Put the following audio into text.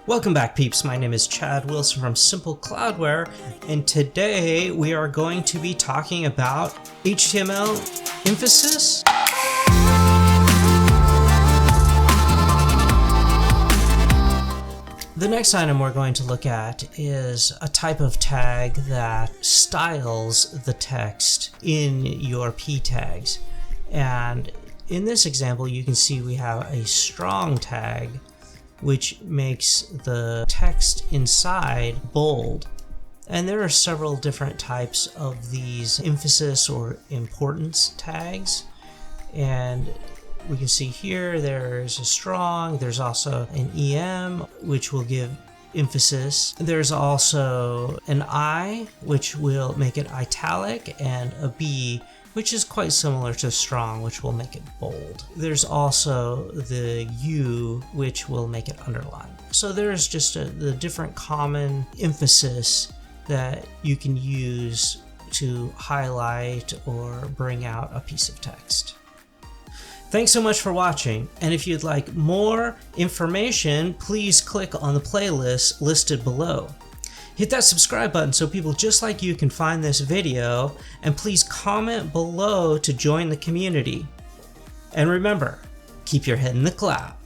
Welcome back, peeps. My name is Chad Wilson from Simple Cloudware, and today we are going to be talking about HTML emphasis. The next item we're going to look at is a type of tag that styles the text in your p tags. And in this example, you can see we have a strong tag which makes the text inside bold. And there are several different types of these emphasis or importance tags. And we can see here there's a strong, there's also an EM, which will give emphasis. There's also an I, which will make it italic, and a B, which is quite similar to strong, which will make it bold. There's also the U, which will make it underlined. So there's just the different common emphasis that you can use to highlight or bring out a piece of text. Thanks so much for watching, and if you'd like more information, please click on the playlist listed below. Hit that subscribe button so people just like you can find this video, and please comment below to join the community. And remember, keep your head in the clouds.